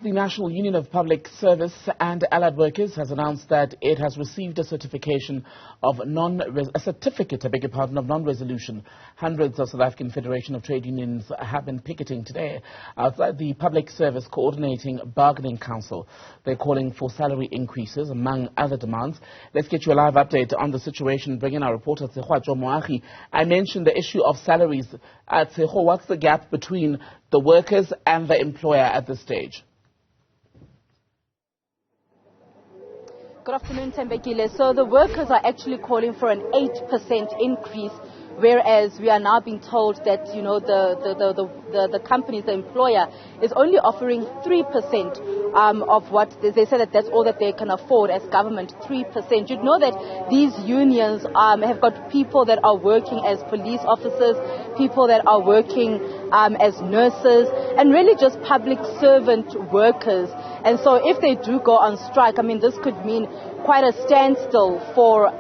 The National Union of Public Service and Allied Workers has announced that it has received a certificate of non-resolution. Hundreds of South African Federation of Trade Unions have been picketing today outside the Public Service Co-ordinating Bargaining Council. They're calling for salary increases, among other demands. Let's get you a live update on the situation. Bring in our reporter, Tshegohaco Moagi. I mentioned the issue of salaries. Tshegohaco, what's the gap between the workers and the employer at this stage? Good afternoon, Tembekile. So the workers are actually calling for an 8% increase, whereas we are now being told that, you know, the companies, the employer, is only offering 3% of what they say that's all that they can afford as government, 3%. You'd know that these unions have got people that are working as police officers, people that are working as nurses, and really just public servant workers. And so if they do go on strike, I mean, this could mean quite a standstill for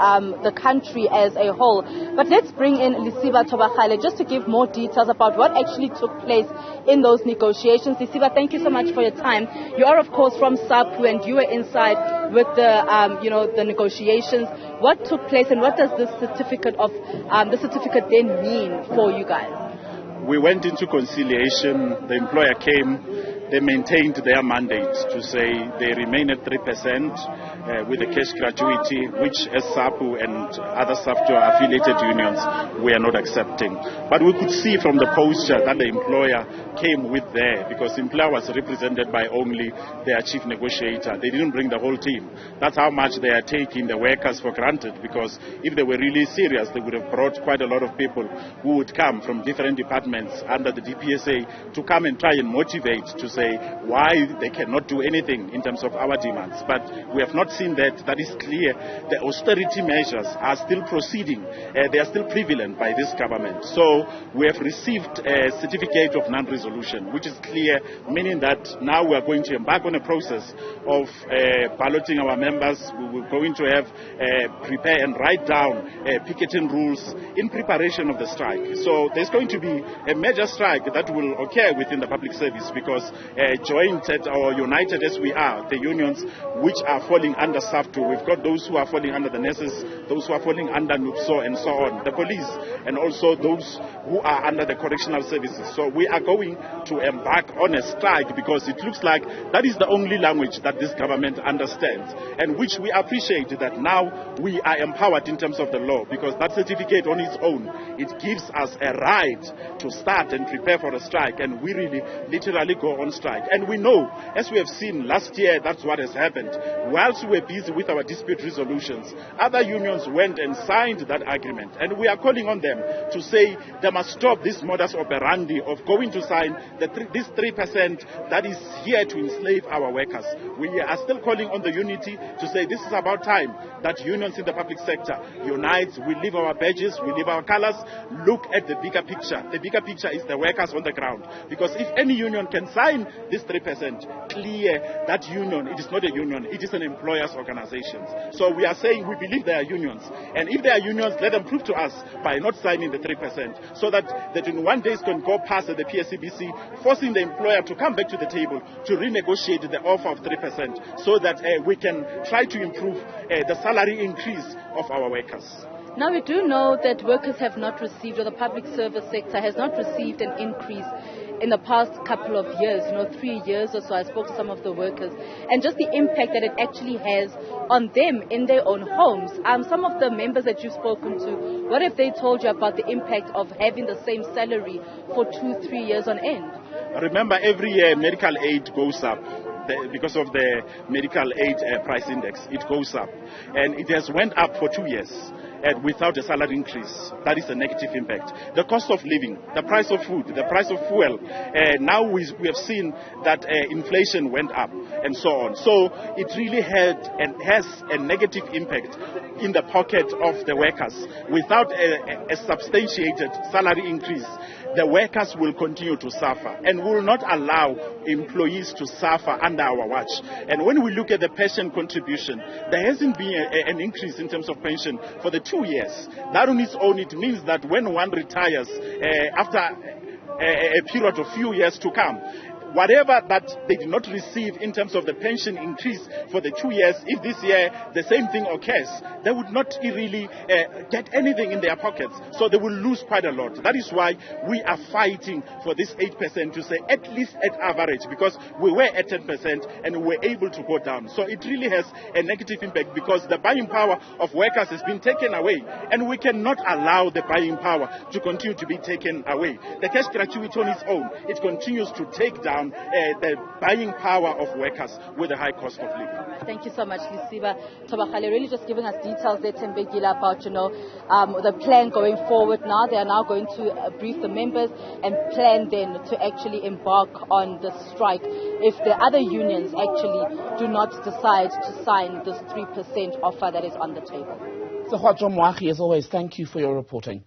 the country as a whole. But let's bring in Lisiba Tobakale just to give more details about what actually took place in those negotiations. Lisiba, thank you so much for your time. You are, of course, from SAPU, and you were inside with the negotiations. What took place, and what does this certificate then mean for you guys? We went into conciliation. The employer came. They maintained their mandate to say they remain at 3% with a cash gratuity, which as SAPU and other software affiliated unions we are not accepting. But we could see from the posture that the employer came with there, because the employer was represented by only their chief negotiator. They didn't bring the whole team. That's how much they are taking the workers for granted, because if they were really serious, they would have brought quite a lot of people who would come from different departments under the DPSA to come and try and motivate to say why they cannot do anything in terms of our demands. But we have not seen that. That is clear. The austerity measures are still proceeding. They are still prevalent by this government. So we have received a certificate of non-resolution, which is clear, meaning that now we are going to embark on a process of balloting our members. We are going to have prepare and write down picketing rules in preparation of the strike. So there's going to be a major strike that will occur within the public service, because jointed or united as we are, the unions which are falling under SAFTU, we've got those who are falling under the nurses, those who are falling under Nupsaw and so on, the police, and also those who are under the correctional services. So we are going to embark on a strike, because it looks like that is the only language that this government understands, and which we appreciate that now we are empowered in terms of the law, because that certificate on its own, it gives us a right to start and prepare for a strike, and we really literally go on strike. And we know, as we have seen last year, that's what has happened. Whilst we were busy with our dispute resolutions, other unions went and signed that agreement, and we are calling on them to say they must stop this modus operandi of going to sign this 3% that is here to enslave our workers. We are still calling on the unity to say this is about time that unions in the public sector unite. We leave our badges, we leave our colors, look at the bigger picture. The bigger picture is the workers on the ground, because if any union can sign this 3%, clear that union, it is not a union, it is an employers' organization. So we are saying we believe there are unions, and if there are unions, let them prove to us by not signing the 3%, so that the 21 days can go past at the PSCBC, forcing the employer to come back to the table to renegotiate the offer of 3%, so that we can try to improve the salary increase of our workers. Now, we do know that workers have not received, or the public service sector has not received an increase in the past couple of years, 3 years or so. I spoke to some of the workers, and just the impact that it actually has on them in their own homes. Some of the members that you've spoken to, what have they told you about the impact of having the same salary for 2-3 years on end? Remember, every year medical aid goes up. Because of the medical aid price index, it goes up, and it has went up for 2 years without a salary increase. That is a negative impact. The cost of living, the price of food, the price of fuel, now we have seen that inflation went up and so on. So it really had and has a negative impact in the pocket of the workers. Without a substantiated salary increase, the workers will continue to suffer, and will not allow employees to suffer under our watch. And when we look at the pension contribution, there hasn't been an increase in terms of pension for the 2 years. That on its own, it means that when one retires after a period of few years to come, whatever that they did not receive in terms of the pension increase for the 2 years, if this year the same thing occurs, they would not really get anything in their pockets. So they will lose quite a lot. That is why we are fighting for this 8% to say at least at average, because we were at 10% and we were able to go down. So it really has a negative impact because the buying power of workers has been taken away, and we cannot allow the buying power to continue to be taken away. The cash gratuity on its own, it continues to take down the buying power of workers with a high cost of living. Thank you so much, Lisiba Tobakale. Really just giving us details there, Tembegila, about, the plan going forward now. They are now going to brief the members and plan then to actually embark on the strike if the other unions actually do not decide to sign this 3% offer that is on the table. Tshegohaco Moagi, as always, thank you for your reporting.